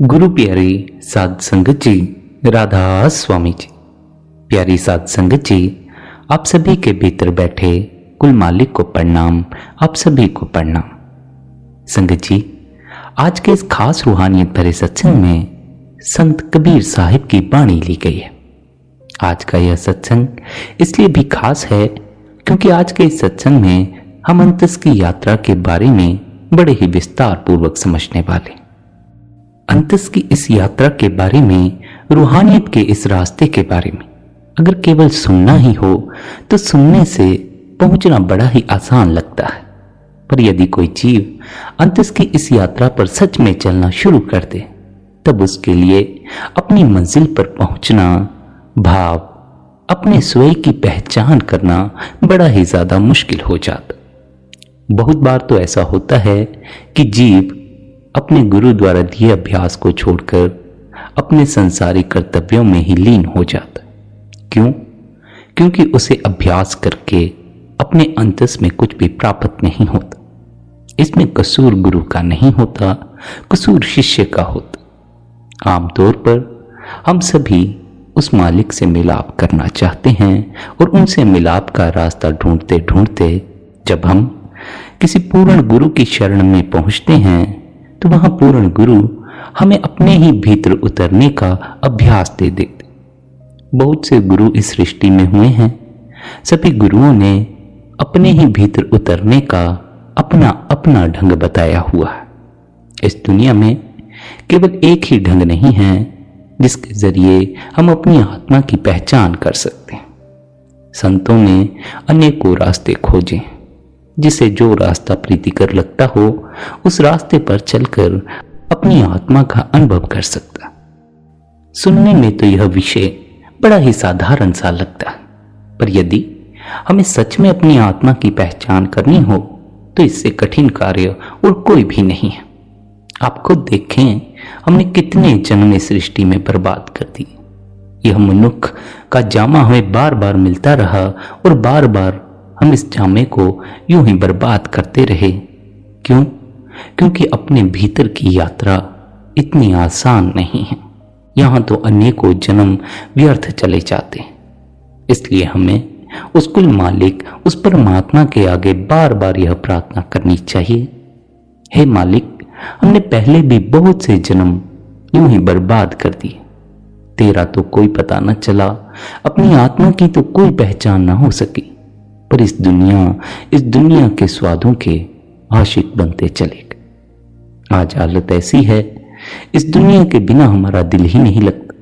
गुरु प्यारी साध संगत जी, राधा स्वामी जी। प्यारी साध संगत जी, आप सभी के भीतर बैठे कुल मालिक को प्रणाम। आप सभी को प्रणाम। संगत जी, आज के इस खास रूहानियत भरे सत्संग में संत कबीर साहिब की वाणी ली गई है। आज का यह सत्संग इसलिए भी खास है क्योंकि आज के इस सत्संग में हम अंतस की यात्रा के बारे में बड़े ही विस्तार पूर्वक समझने वाले। अंतस की इस यात्रा के बारे में, रूहानियत के इस रास्ते के बारे में अगर केवल सुनना ही हो तो सुनने से पहुंचना बड़ा ही आसान लगता है, पर यदि कोई जीव अंतस की इस यात्रा पर सच में चलना शुरू कर दे तब उसके लिए अपनी मंजिल पर पहुंचना, भाव, अपने स्वयं की पहचान करना बड़ा ही ज्यादा मुश्किल हो जाता। बहुत बार तो ऐसा होता है कि जीव अपने गुरु द्वारा दिए अभ्यास को छोड़कर अपने संसारी कर्तव्यों में ही लीन हो जाता। क्यों? क्योंकि उसे अभ्यास करके अपने अंतस में कुछ भी प्राप्त नहीं होता। इसमें कसूर गुरु का नहीं होता, कसूर शिष्य का होता। आमतौर पर हम सभी उस मालिक से मिलाप करना चाहते हैं और उनसे मिलाप का रास्ता ढूंढते ढूंढते जब हम किसी पूर्ण गुरु की शरण में पहुंचते हैं तो वहां पूर्ण गुरु हमें अपने ही भीतर उतरने का अभ्यास दे देते। बहुत से गुरु इस सृष्टि में हुए हैं। सभी गुरुओं ने अपने ही भीतर उतरने का अपना अपना ढंग बताया हुआ है। इस दुनिया में केवल एक ही ढंग नहीं है जिसके जरिए हम अपनी आत्मा की पहचान कर सकते हैं। संतों ने अनेकों रास्ते खोजे, जिसे जो रास्ता प्रीतिकर लगता हो उस रास्ते पर चलकर अपनी आत्मा का अनुभव कर सकता। सुनने में तो यह विषय बड़ा ही साधारण सा लगता है, पर यदि हमें सच में अपनी आत्मा की पहचान करनी हो तो इससे कठिन कार्य और कोई भी नहीं है। आप खुद देखें, हमने कितने जन्म सृष्टि में बर्बाद कर दिए। यह मनुष्य का जामा हमें बार बार मिलता रहा और बार बार हम इस जामे को यूं ही बर्बाद करते रहे। क्यों? क्योंकि अपने भीतर की यात्रा इतनी आसान नहीं है। यहां तो अनेकों जन्म व्यर्थ चले जाते हैं। इसलिए हमें उस कुल मालिक, उस परमात्मा के आगे बार बार यह प्रार्थना करनी चाहिए, हे मालिक, हमने पहले भी बहुत से जन्म यूं ही बर्बाद कर दिए। तेरा तो कोई पता न चला, अपनी आत्मा की तो कोई पहचान ना हो सकी, पर इस दुनिया के स्वादों के आशिक बनते चले गए। आज हालत ऐसी है, इस दुनिया के बिना हमारा दिल ही नहीं लगता।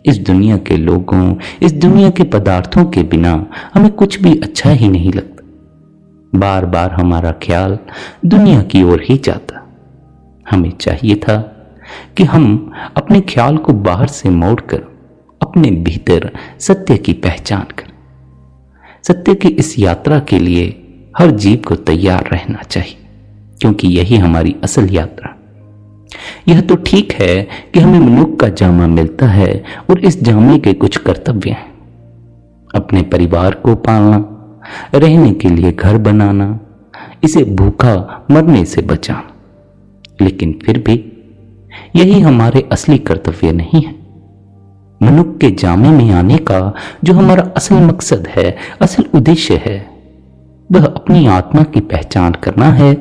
इस दुनिया के लोगों, इस दुनिया के पदार्थों के बिना हमें कुछ भी अच्छा ही नहीं लगता। बार बार हमारा ख्याल दुनिया की ओर ही जाता। हमें चाहिए था कि हम अपने ख्याल को बाहर से मोड़कर अपने भीतर सत्य की पहचान करें। सत्य की इस यात्रा के लिए हर जीव को तैयार रहना चाहिए, क्योंकि यही हमारी असल यात्रा। यह तो ठीक है कि हमें मनुष्य का जामा मिलता है और इस जामे के कुछ कर्तव्य हैं। अपने परिवार को पालना, रहने के लिए घर बनाना, इसे भूखा मरने से बचाना। लेकिन फिर भी यही हमारे असली कर्तव्य नहीं है। मनुष्य के जामे में आने का जो हमारा असल मकसद है, असल उद्देश्य है, वह अपनी आत्मा की पहचान करना है,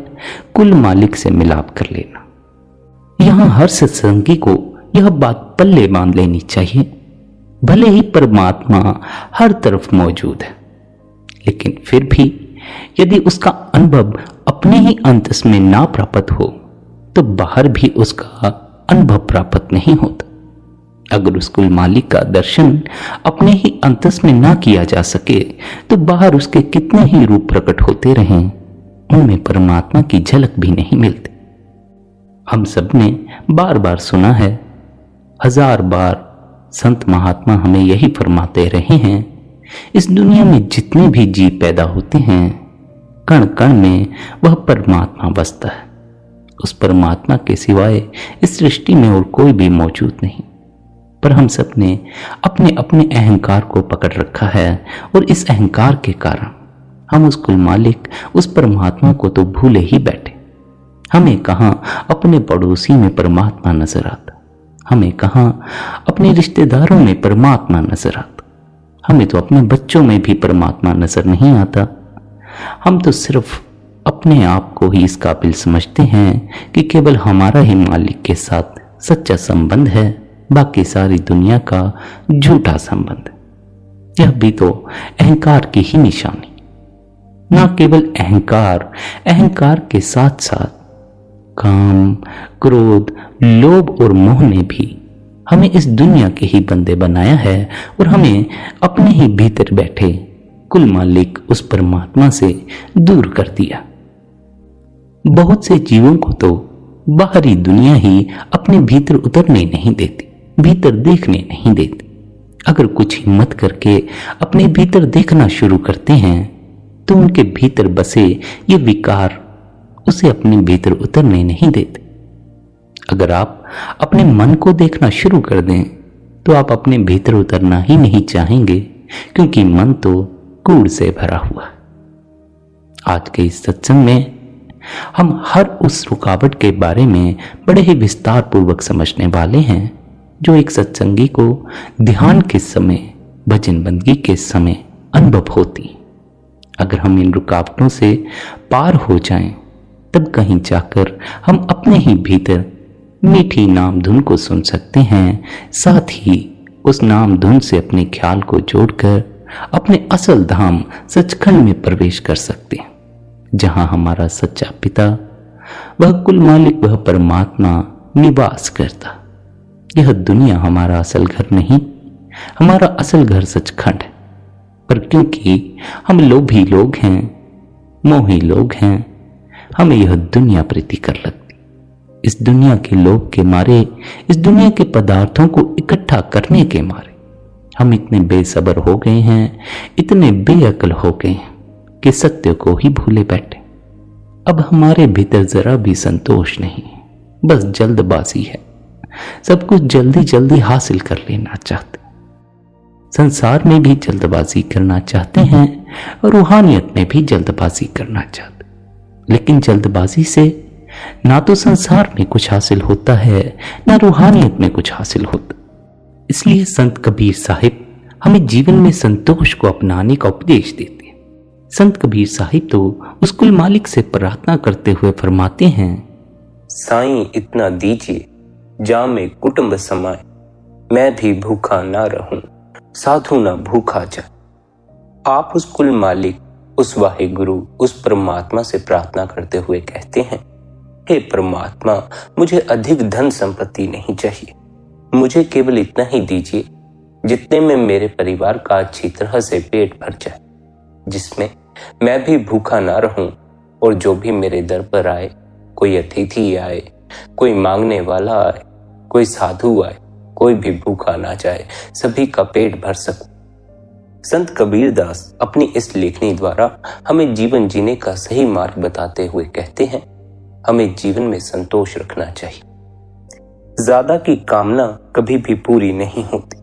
कुल मालिक से मिलाप कर लेना। यहां हर सत्संगी को यह बात पल्ले बांध लेनी चाहिए, भले ही परमात्मा हर तरफ मौजूद है, लेकिन फिर भी यदि उसका अनुभव अपने ही अंतस में ना प्राप्त हो तो बाहर भी उसका अनुभव प्राप्त नहीं होता। अगर उस कुल मालिक का दर्शन अपने ही अंतस में ना किया जा सके तो बाहर उसके कितने ही रूप प्रकट होते रहें, उनमें परमात्मा की झलक भी नहीं मिलती। हम सब ने बार बार सुना है, हजार बार संत महात्मा हमें यही फरमाते रहे हैं, इस दुनिया में जितने भी जीव पैदा होते हैं, कण कण में वह परमात्मा बसता है। उस परमात्मा के सिवाय इस सृष्टि में और कोई भी मौजूद नहीं। पर हम सब ने अपने अपने अहंकार को पकड़ रखा है और इस अहंकार के कारण हम उस कुल मालिक, उस परमात्मा को तो भूले ही बैठे। हमें कहां अपने पड़ोसी में परमात्मा नजर आता। हमें कहाँ अपने रिश्तेदारों में परमात्मा नजर आता। हमें तो अपने बच्चों में भी परमात्मा नजर नहीं आता। हम तो सिर्फ अपने आप को ही इस काबिल समझते हैं कि केवल हमारा ही मालिक के साथ सच्चा संबंध है, बाकी सारी दुनिया का झूठा संबंध। यह भी तो अहंकार की ही निशानी। ना केवल अहंकार, अहंकार के साथ साथ काम, क्रोध, लोभ और मोह ने भी हमें इस दुनिया के ही बंदे बनाया है और हमें अपने ही भीतर बैठे कुल मालिक उस परमात्मा से दूर कर दिया। बहुत से जीवों को तो बाहरी दुनिया ही अपने भीतर उतरने नहीं देती, भीतर देखने नहीं देती। अगर कुछ हिम्मत करके अपने भीतर देखना शुरू करते हैं तो उनके भीतर बसे ये विकार उसे अपने भीतर उतरने नहीं देते। अगर आप अपने मन को देखना शुरू कर दें तो आप अपने भीतर उतरना ही नहीं चाहेंगे, क्योंकि मन तो कूड़ से भरा हुआ। आज के इस सत्संग में हम हर उस रुकावट के बारे में बड़े ही विस्तार पूर्वक समझने वाले हैं जो एक सत्संगी को ध्यान के समय, भजन बंदगी के समय अनुभव होती। अगर हम इन रुकावटों से पार हो जाएं, तब कहीं जाकर हम अपने ही भीतर मीठी नाम धुन को सुन सकते हैं, साथ ही उस नाम धुन से अपने ख्याल को जोड़कर अपने असल धाम सचखंड में प्रवेश कर सकते हैं, जहां हमारा सच्चा पिता, वह कुल मालिक, वह परमात्मा निवास करता। यह दुनिया हमारा असल घर नहीं, हमारा असल घर सचखंड है। पर क्योंकि हम लोभी लोग हैं, मोही लोग हैं, हमें यह दुनिया प्रीतिकर लगती। इस दुनिया के लोभ के मारे, इस दुनिया के पदार्थों को इकट्ठा करने के मारे हम इतने बेसब्र हो गए हैं, इतने बेअक्ल हो गए हैं कि सत्य को ही भूले बैठे। अब हमारे भीतर जरा भी संतोष नहीं, बस जल्दबाजी है। सब कुछ जल्दी जल्दी हासिल कर लेना चाहते, संसार में भी जल्दबाजी करना चाहते हैं और रूहानियत में भी जल्दबाजी करना चाहते। लेकिन जल्दबाजी से ना तो संसार में कुछ हासिल होता है, ना रूहानियत में कुछ हासिल होता। इसलिए संत कबीर साहिब हमें जीवन में संतोष को अपनाने का उपदेश देते हैं। संत कबीर साहिब तो उस कुल मालिक से प्रार्थना करते हुए फरमाते हैं, साईं इतना दीजिए जामे कुटुंब समाए, मैं भी भूखा ना रहूं, साधु ना भूखा जाए। आप उस कुल मालिक, उस वाहे गुरु, उस परमात्मा से प्रार्थना करते हुए कहते हैं, हे परमात्मा, मुझे अधिक धन संपत्ति नहीं चाहिए, मुझे केवल इतना ही दीजिए जितने में मेरे परिवार का अच्छी तरह से पेट भर जाए, जिसमें मैं भी भूखा ना रहूं और जो भी मेरे दर पर आए, कोई अतिथि आए, कोई मांगने वाला आए, कोई साधु आए, कोई भी भूखा ना जाए, सभी का पेट भर सकूं। संत कबीरदास अपनी इस लेखनी द्वारा हमें जीवन जीने का सही मार्ग बताते हुए कहते हैं, हमें जीवन में संतोष रखना चाहिए। ज्यादा की कामना कभी भी पूरी नहीं होती।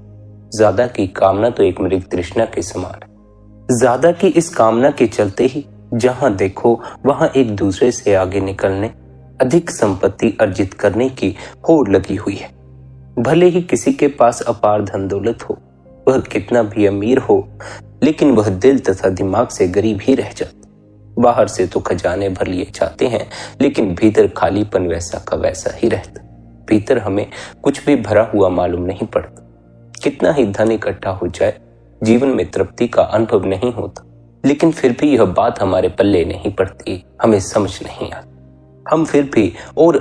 ज्यादा की कामना तो एक मृग तृष्णा के समान है। ज्यादा की इस कामना के चलते ही जहां देखो वहां एक दूसरे से आगे निकलने, अधिक संपत्ति अर्जित करने की होड़ लगी हुई है। भले ही किसी के पास अपार धन दौलत हो, वह कितना भी अमीर हो, लेकिन वह दिल तथा दिमाग से गरीब ही रह जाता। बाहर से तो खजाने भर लिए जाते हैं, लेकिन भीतर खालीपन वैसा का वैसा ही रहता। भीतर हमें कुछ भी भरा हुआ मालूम नहीं पड़ता। कितना ही धन इकट्ठा हो जाए, जीवन में तृप्ति का अनुभव नहीं होता। लेकिन फिर भी यह बात हमारे पल्ले नहीं पड़ती, हमें समझ नहीं आती। हम फिर भी और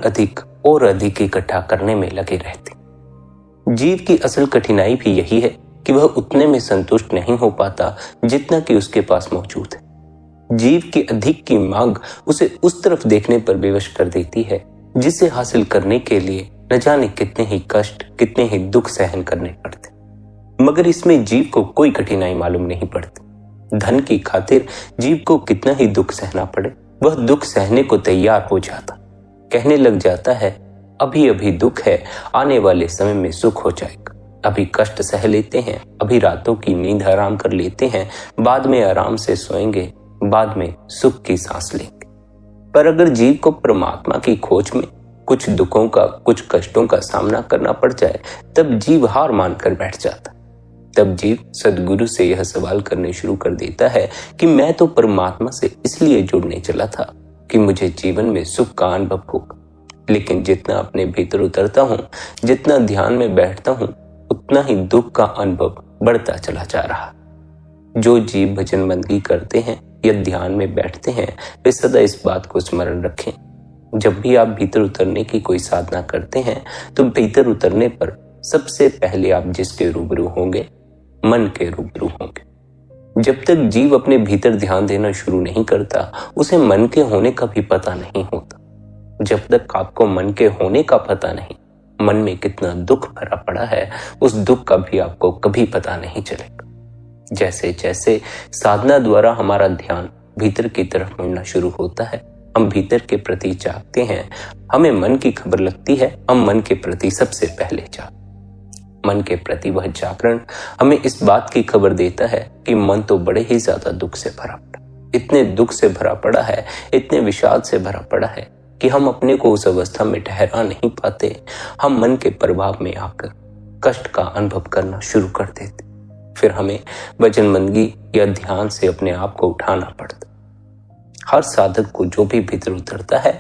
अधिक इकट्ठा करने में लगे रहते। जीव की असल कठिनाई भी यही है कि वह उतने में संतुष्ट नहीं हो पाता जितना कि उसके पास मौजूद है। जीव की अधिक की मांग उसे उस तरफ देखने पर विवश कर देती है, जिसे हासिल करने के लिए न जाने कितने ही कष्ट, कितने ही दुख सहन करने पड़ते। मगर इसमें जीव को कोई कठिनाई मालूम नहीं पड़ती। धन की खातिर जीव को कितना ही दुख सहना पड़े, वह दुख सहने को तैयार हो जाता। कहने लग जाता है, अभी अभी दुख है, आने वाले समय में सुख हो जाएगा। अभी कष्ट सह लेते हैं, अभी रातों की नींद हराम कर लेते हैं, बाद में आराम से सोएंगे, बाद में सुख की सांस लेंगे। पर अगर जीव को परमात्मा की खोज में कुछ दुखों का, कुछ कष्टों का सामना करना पड़ जाए, तब जीव हार मानकर बैठ जाता। तब जीव सदगुरु से यह सवाल करने शुरू कर देता है कि मैं तो परमात्मा से इसलिए जुड़ने चला था कि मुझे जीवन में सुख का अनुभव होगा, लेकिन जितना अपने भीतर उतरता हूँ, जितना ध्यान में बैठता हूँ, उतना ही दुख का अनुभव बढ़ता चला जा रहा। जो जीव भजन बंदगी करते हैं या ध्यान में बैठते हैं, वे सदा इस बात को स्मरण रखें, जब भी आप भीतर उतरने की कोई साधना करते हैं तो भीतर उतरने पर सबसे पहले आप जिसके रूबरू होंगे, मन के रूबरू होंगे। जब तक जीव अपने भीतर ध्यान देना शुरू नहीं करता, उसे मन के होने का भी पता नहीं होता। जब तक आपको मन के होने का पता नहीं, मन में कितना दुख भरा पड़ा है, उस दुख का भी आपको कभी पता नहीं चलेगा। जैसे जैसे साधना द्वारा हमारा ध्यान भीतर की तरफ मुड़ना शुरू होता है, हम भीतर के प्रति जागते हैं, हमें मन की खबर लगती है, हम मन के प्रति सबसे पहले जागते। मन के प्रति वह जागरण हमें इस बात की खबर देता है कि मन तो बड़े ही ज्यादा दुख से भरा पड़ा, इतने दुख से भरा पड़ा है, इतने विषाद से भरा पड़ा है कि हम अपने को उस अवस्था में ठहरा नहीं पाते। हम मन के प्रभाव में आकर कष्ट का अनुभव करना शुरू कर देते। फिर हमें भजन बंदगी या ध्यान से अपने आप को उठाना पड़ता। हर साधक को जो भी भीतर उतरता है,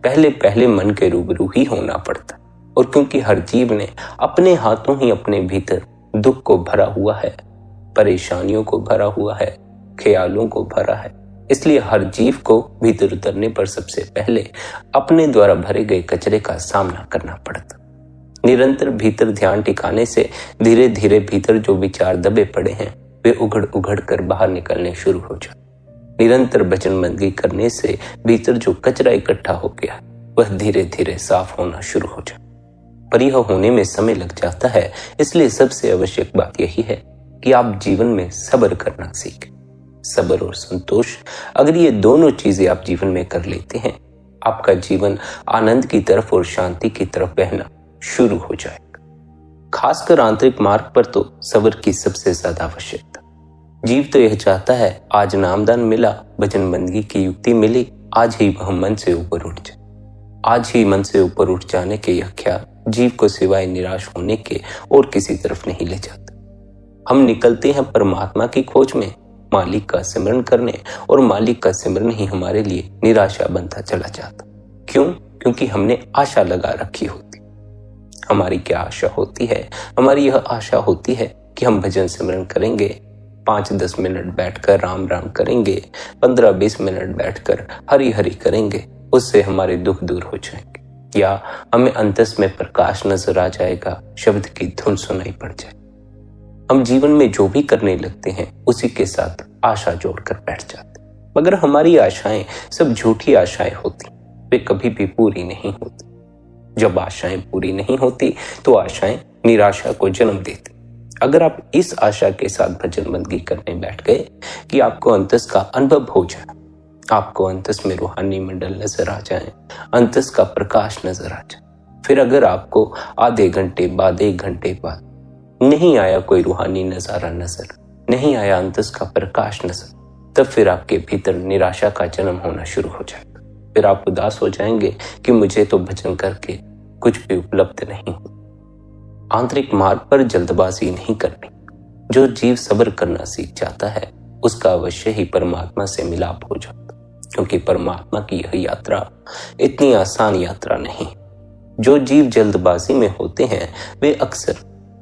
पहले पहले मन के रूबरू ही होना पड़ता। और क्योंकि हर जीव ने अपने हाथों ही अपने भीतर दुख को भरा हुआ है, परेशानियों को भरा हुआ है, ख्यालों को भरा है, इसलिए हर जीव को भीतर उतरने पर सबसे पहले अपने द्वारा भरे गए कचरे का सामना करना पड़ता। निरंतर भीतर ध्यान टिकाने से धीरे धीरे भीतर जो विचार दबे पड़े हैं, वे उघड़ उघड़ कर बाहर निकलने शुरू हो जाते। निरंतर भजन बंदगी करने से भीतर जो कचरा इकट्ठा हो गया, वह धीरे धीरे साफ होना शुरू हो जाता। पर यह होने में समय लग जाता है, इसलिए सबसे आवश्यक बात यही है कि आप जीवन में सब्र करना सीखें। सब्र और संतोष, अगर ये दोनों चीजें आप जीवन में कर लेते हैं, आपका जीवन आनंद की तरफ और शांति की तरफ बहना शुरू हो जाएगा। खासकर आंतरिक मार्ग पर तो सब्र की सबसे ज्यादा आवश्यकता। जीव तो यह चाहता है, आज नामदान मिला, भजन बंदगी की युक्ति मिली, आज ही वह मन से ऊपर उठ जाए। आज ही मन से ऊपर उठ जाने के यह ख्याल जीव को सिवाय निराश होने के और किसी तरफ नहीं ले जाता। हम निकलते हैं परमात्मा की खोज में, मालिक का सिमरन करने, और मालिक का सिमरन ही हमारे लिए निराशा बनता चला जाता। क्यों? क्योंकि हमने आशा लगा रखी होती। हमारी क्या आशा होती है? हमारी यह आशा होती है कि हम भजन सिमरन करेंगे, 5-10 मिनट बैठकर राम राम करेंगे, 15-20 मिनट बैठकर हरि हरि करेंगे, उससे हमारे दुख दूर हो जाएंगे, या हमें अंतस में प्रकाश नजर आ जाएगा, शब्द की धुन सुनाई पड़ जाए। हम जीवन में जो भी करने लगते हैं, उसी के साथ आशा जोड़कर बैठ जाते, मगर हमारी आशाएं सब झूठी आशाएं होती, वे कभी भी पूरी नहीं होती। जब आशाएं पूरी नहीं होती तो आशाएं निराशा को जन्म देती। अगर आप इस आशा के साथ भजन बंदगी करने बैठ गए कि आपको अंतस का अनुभव हो जाए, आपको अंतस में रूहानी मंडल नजर आ जाए, अंतस का प्रकाश नजर आ जाए, फिर अगर आपको आधे घंटे बाद, 1 घंटे बाद नहीं आया कोई रूहानी नजारा नजर, नहीं आया अंतस का प्रकाश नजर, तब फिर आपके भीतर निराशा का जन्म होना शुरू हो जाएगा। फिर आप उदास हो जाएंगे कि मुझे तो भजन करके कुछ भी उपलब्ध नहीं हो। आंतरिक मार्ग पर जल्दबाजी नहीं करनी। जो जीव सब्र करना सीख जाता है, उसका अवश्य ही परमात्मा से मिलाप हो जाता, क्योंकि परमात्मा की यह यात्रा इतनी आसान यात्रा नहीं। जो जीव जल्दबाजी में होते हैं, वे अक्सर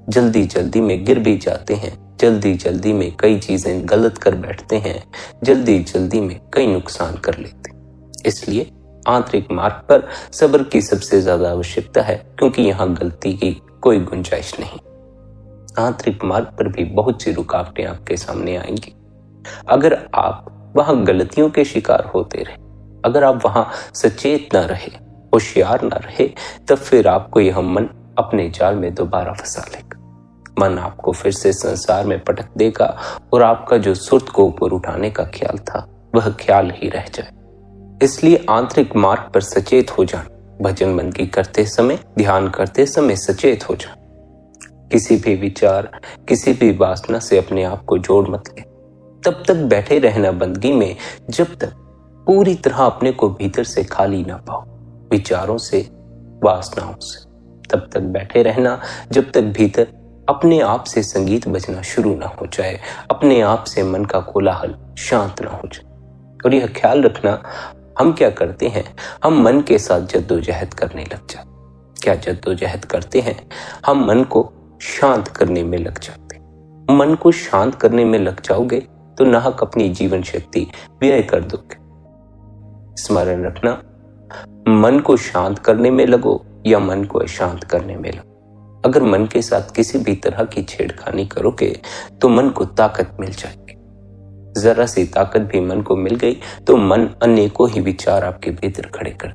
जल्दी जल्दी में गिर भी जाते हैं, जल्दी जल्दी में कई चीजें गलत कर बैठते हैं, जल्दी जल्दी में कई नुकसान कर लेते हैं। इसलिए आंतरिक मार्ग पर सब्र की सबसे ज्यादा आवश्यकता है, क्योंकि यहाँ गलती की कोई गुंजाइश नहीं। आंतरिक मार्ग पर भी बहुत सी रुकावटें आपके सामने आएंगी। अगर आप वहां गलतियों के शिकार होते रहे, अगर आप वहां सचेत ना रहे, होशियार ना रहे, तब फिर आपको यह मन अपने जाल में दोबारा फंसा लेगा। मन आपको फिर से संसार में पटक देगा और आपका जो सुर्त को ऊपर उठाने का ख्याल था, वह ख्याल ही रह जाए। इसलिए आंतरिक मार्ग पर सचेत हो जाना, भजन बंदगी करते समय, ध्यान करते समय सचेत हो जाना। किसी भी विचार, किसी भी वासना से अपने आप को जोड़ मत ले। तब तक बैठे रहना बंदगी में, जब तक पूरी तरह अपने को भीतर से खाली ना पाओ, विचारों से, वासनाओं से। तब तक बैठे रहना जब तक भीतर अपने आप से संगीत बजना शुरू ना हो जाए, अपने आप से मन का कोलाहल शांत ना हो जाए। और यह ख्याल रखना, हम क्या करते हैं, हम मन के साथ जद्दोजहद करने लग जाते। क्या जद्दोजहद करते हैं? हम मन को शांत करने में लग जाते। मन को शांत करने में लग जाओगे तो नाहक अपनी जीवन शक्ति व्यय कर दोगे। स्मरण रखना, मन को शांत करने में लगो या मन को अशांत करने में लगो। अगर मन के साथ किसी भी तरह की छेड़खानी करोगे तो मन को ताकत मिल जाएगी। जरा सी ताकत भी मन को मिल गई तो मन अनेकों ही विचार आपके भीतर खड़े कर।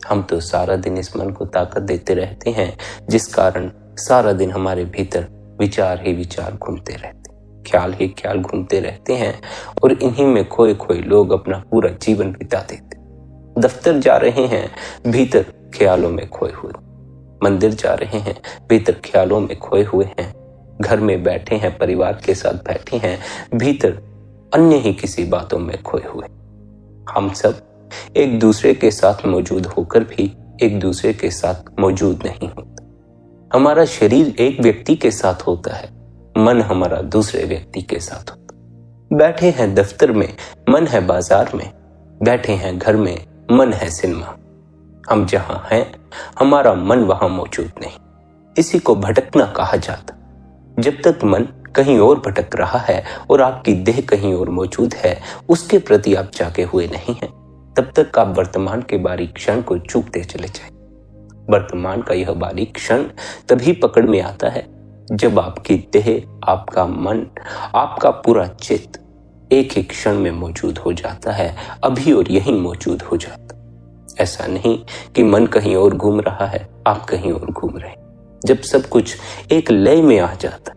हम तो सारा दिन इस मन को ताकत देते रहते हैं, जिस कारण सारा दिन हमारे भीतर विचार ही विचार घूमते रहते, ख्याल ही ख्याल घूमते रहते हैं और इन्हीं में खोए खोए लोग अपना पूरा जीवन बिता देते। दफ्तर जा रहे हैं, भीतर ख्यालों में खोए हुए। मंदिर जा रहे हैं, भीतर ख्यालों में खोए हुए हैं। घर में बैठे हैं, परिवार के साथ बैठे हैं, भीतर अन्य ही किसी बातों में खोए हुए। हम सब एक दूसरे के साथ मौजूद होकर भी एक दूसरे के साथ मौजूद नहीं होते। हमारा शरीर एक व्यक्ति के साथ होता है, मन हमारा दूसरे व्यक्ति के साथ होता है। बैठे हैं दफ्तर में, मन है बाजार में। बैठे हैं घर में, मन है सिनेमा। हम जहां हैं, हमारा मन वहां मौजूद नहीं। इसी को भटकना कहा जाता। जब तक मन कहीं और भटक रहा है और आपकी देह कहीं और मौजूद है, उसके प्रति आप जागे हुए नहीं हैं, तब तक आप वर्तमान के बारीक क्षण को चूकते चले जाएं। वर्तमान का यह बारीक क्षण तभी पकड़ में आता है जब आपकी देह, आपका मन, आपका पूरा चित्त एक ही क्षण में मौजूद हो जाता है, अभी और यहीं मौजूद हो जाता। ऐसा नहीं कि मन कहीं और घूम रहा है, आप कहीं और घूम रहे हैं। जब सब कुछ एक लय में आ जाता,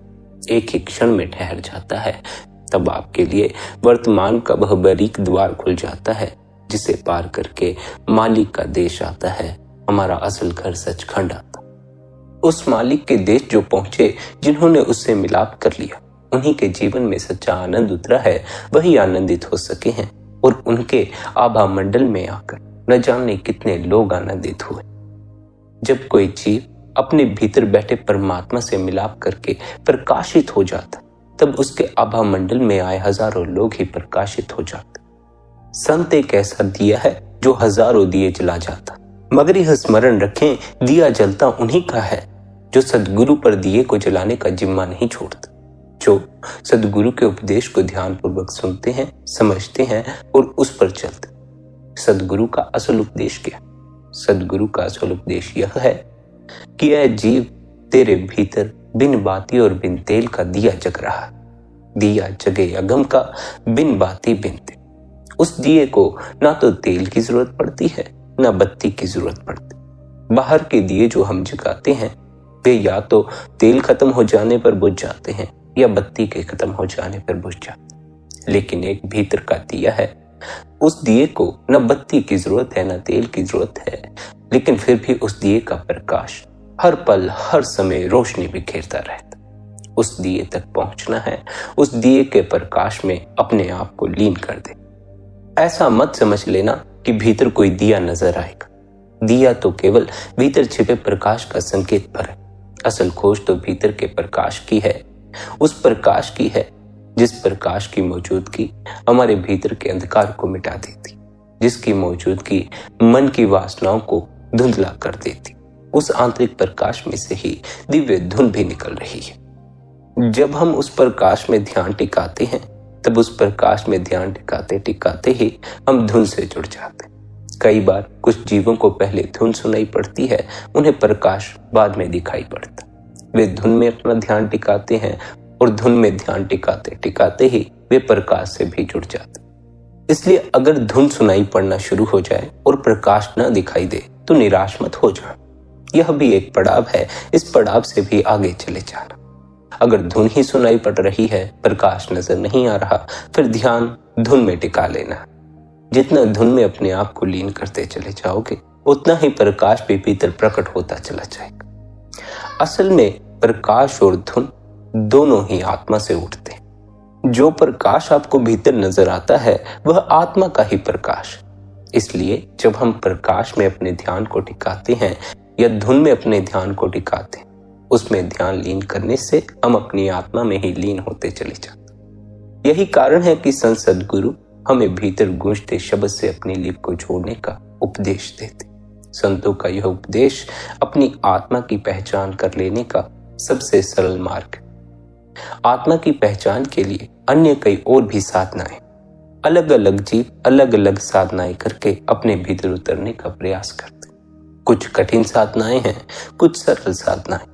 एक ही क्षण में ठहर जाता है, तब आपके लिए वर्तमान का वह बारीक द्वार खुल जाता है जिसे पार करके मालिक का देश आता है, हमारा असल घर सचखंड आता। उस मालिक के देश जो पहुंचे, जिन्होंने उससे मिलाप कर लिया, उन्हीं के जीवन में सच्चा आनंद उतरा है, वही आनंदित हो सके हैं और उनके आभा मंडल में आकर न जाने कितने लोग आनंदित हुए। जब कोई जीव अपने भीतर बैठे परमात्मा से मिलाप करके प्रकाशित हो जाता, तब उसके आभा मंडल में आए हजारों लोग ही प्रकाशित हो जाते। संत एक ऐसा दिया है जो हजारों दिए जला जाता, मगर यह स्मरण रखें, दिया जलता उन्हीं का है जो सदगुरु पर दिए को जलाने का जिम्मा नहीं छोड़ता, जो सदगुरु के उपदेश को ध्यान पूर्वक सुनते हैं, समझते हैं और उस पर चलते। सदगुरु का असल उपदेश क्या? सदगुरु का असल उपदेश यह है कि यह जीव तेरे भीतर बिन बाती और बिन तेल का दिया जग रहा। दिया जगे अगम का, बिन बाती बिन तेल। उस दिए को ना तो तेल की जरूरत पड़ती है, ना बत्ती की जरूरत पड़ती। बाहर के दिए जो हम जगाते हैं, वे या तो तेल खत्म हो जाने पर बुझ जाते हैं या बत्ती के खत्म हो जाने पर बुझ जाते। लेकिन एक भीतर का दिया है, उस दिए को न बत्ती की जरूरत है, न तेल की जरूरत है, लेकिन फिर भी उस दिए का प्रकाश हर पल हर समय रोशनी बिखेरता रहता। उस दिए तक पहुंचना है, उस दिए के प्रकाश में अपने आप को लीन कर दे। ऐसा मत समझ लेना कि भीतर कोई दिया नजर आएगा। दिया तो केवल भीतर छिपे प्रकाश का संकेत पर है। असल खोज तो भीतर के प्रकाश की है, उस प्रकाश की है जिस प्रकाश की मौजूदगी हमारे भीतर के अंधकार को मिटा देती, जिसकी मौजूदगी मन की वासनाओं को धुंधला कर देती। उस आंतरिक प्रकाश में से ही दिव्य धुन भी निकल रही है। जब हम उस प्रकाश में ध्यान टिकाते हैं, तब उस प्रकाश में ध्यान टिकाते टिकाते ही हम धुन से जुड़ जाते। कई बार कुछ जीवों को पहले धुन सुनाई पड़ती है, उन्हें प्रकाश बाद में दिखाई पड़ता। वे धुन में अपना ध्यान टिकाते हैं और धुन में ध्यान टिकाते टिकाते ही वे प्रकाश से भी जुड़ जाते। इसलिए अगर धुन सुनाई पड़ना शुरू हो जाए और प्रकाश न दिखाई दे तो निराश मत हो जाना। यह भी एक पड़ाव है, इस पड़ाव से भी आगे चले जाना। अगर धुन ही सुनाई पड़ रही है, प्रकाश नजर नहीं आ रहा, फिर ध्यान धुन में टिका लेना। जितना धुन में अपने आप को लीन करते चले जाओगे, उतना ही प्रकाश भी भीतर प्रकट होता चला जाएगा। असल में प्रकाश और धुन दोनों ही आत्मा से उठते हैं। जो प्रकाश आपको भीतर नजर आता है, वह आत्मा का ही प्रकाश। इसलिए जब हम प्रकाश में अपने ध्यान को टिकाते हैं, या धुन में अपने ध्यान को टिकाते हैं, उसमें ध्यान लीन करने से हम अपनी आत्मा में ही लीन होते चले जाते। यही कारण है कि संत सद्गुरु हमें भीतर गूंजते शब्द से अपनी लिप को जोड़ने का उपदेश देते। संतों का यह उपदेश अपनी आत्मा की पहचान कर लेने का सबसे सरल मार्ग है। आत्मा की पहचान के लिए अन्य कई और भी साधनाएं, अलग अलग जीव अलग अलग साधनाएं करके अपने भीतर उतरने का प्रयास करते। कुछ कठिन साधनाएं हैं, कुछ सरल साधनाएं,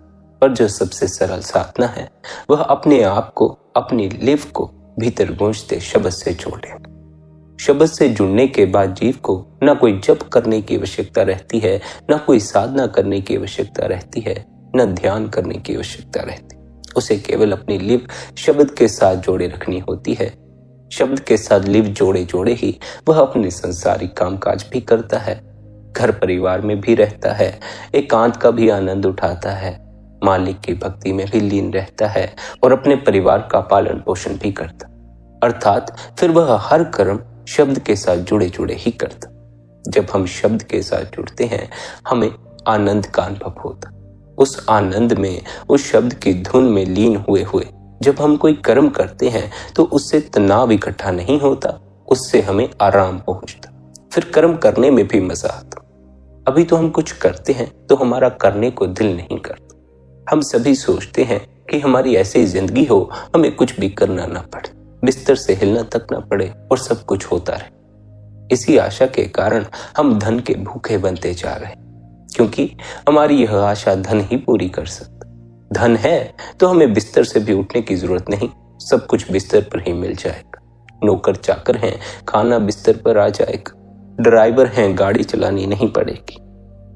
पर जो सबसे सरल साधना है वह अपने आप को, अपनी लिव को भीतर गूंजते शब्द से जोड़े। शब्द से जुड़ने के बाद जीव को न कोई जप करने की आवश्यकता रहती है, न कोई साधना करने की आवश्यकता रहती है, न ध्यान करने की आवश्यकता रहती। उसे केवल अपनी लिव शब्द के साथ जोड़े रखनी होती है। शब्द के साथ लिव जोड़े जोड़े ही वह अपने संसारिक कामकाज भी करता है, घर परिवार में भी रहता है, एकांत का भी आनंद उठाता है, मालिक की भक्ति में भी लीन रहता है और अपने परिवार का पालन पोषण भी करता। अर्थात फिर वह हर कर्म शब्द के साथ जुड़े जुड़े ही करता। जब हम शब्द के साथ जुड़ते हैं हमें आनंद का अनुभव होता। उस आनंद में, उस शब्द की धुन में लीन हुए हुए जब हम कोई कर्म करते हैं तो उससे तनाव इकट्ठा नहीं होता, उससे हमें आराम पहुंचता, फिर कर्म करने में भी मजा आता। अभी तो हम कुछ करते हैं तो हमारा करने को दिल नहीं करता। हम सभी सोचते हैं कि हमारी ऐसी जिंदगी हो, हमें कुछ भी करना ना पड़े, बिस्तर से हिलना तक ना पड़े और सब कुछ होता रहे। इसी आशा के कारण हम धन के भूखे बनते जा रहे हैं, क्योंकि हमारी यह आशा धन ही पूरी कर सकता। धन है तो हमें बिस्तर से भी उठने की जरूरत नहीं, सब कुछ बिस्तर पर ही मिल जाएगा। नौकर चाकर हैं, खाना बिस्तर पर आ जाएगा। ड्राइवर हैं, गाड़ी चलानी नहीं पड़ेगी।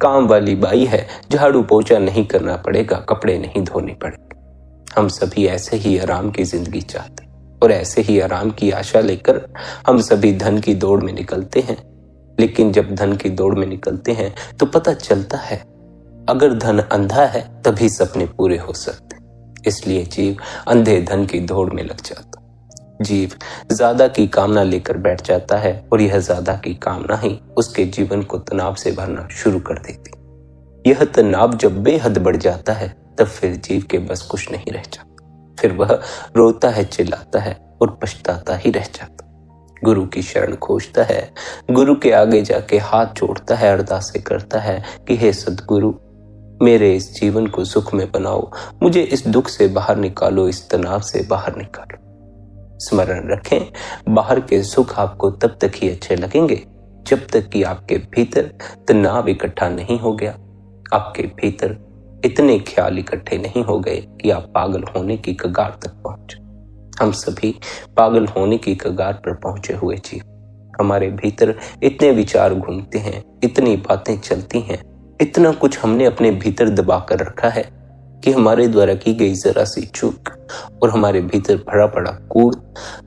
काम वाली बाई है, झाड़ू पोछा नहीं करना पड़ेगा, कपड़े नहीं धोने पड़ेंगे। हम सभी ऐसे ही आराम की जिंदगी चाहते और ऐसे ही आराम की आशा लेकर हम सभी धन की दौड़ में निकलते हैं। लेकिन जब धन की दौड़ में निकलते हैं तो पता चलता है अगर धन अंधा है तभी सपने पूरे हो सकते। इसलिए जीव अंधे धन की दौड़ में लग जाता। जीव ज्यादा की कामना लेकर बैठ जाता है और यह ज्यादा की कामना ही उसके जीवन को तनाव से भरना शुरू कर देती। यह तनाव जब बेहद बढ़ जाता है तब फिर जीव के बस कुछ नहीं रह जाता। फिर वह रोता है, चिल्लाता है और पछताता ही रह जाता। गुरु की शरण खोजता है, गुरु के आगे जाके हाथ जोड़ता है, अरदासें करता है कि हे सद्गुरु, मेरे इस जीवन को सुख में बनाओ, मुझे इस दुख से बाहर निकालो, इस तनाव से बाहर निकालो। स्मरण रखें, बाहर के सुख आपको तब तक ही अच्छे लगेंगे जब तक कि आपके भीतर तनाव इकट्ठा नहीं हो गया, आपके भीतर इतने ख्याल इकट्ठे नहीं हो गए कि आप पागल होने की कगार तक पहुंचे। हम सभी पागल होने की कगार पर पहुंचे हुए जीव। हमारे भीतर इतने विचार घूमते हैं, इतनी बातें चलती हैं, इतना कुछ हमने अपने भीतर दबा कर रखा है कि हमारे द्वारा की गई जरा सी चूक और हमारे भीतर भरा पड़ा कूड़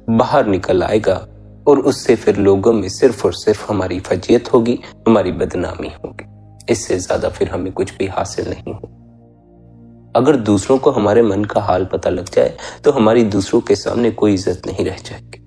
बाहर निकल आएगा और उससे फिर लोगों में सिर्फ और सिर्फ हमारी फजीयत होगी, हमारी बदनामी होगी। इससे ज्यादा फिर हमें कुछ भी हासिल नहीं हो। अगर दूसरों को हमारे मन का हाल पता लग जाए तो हमारी दूसरों के सामने कोई इज्जत नहीं रह जाएगी।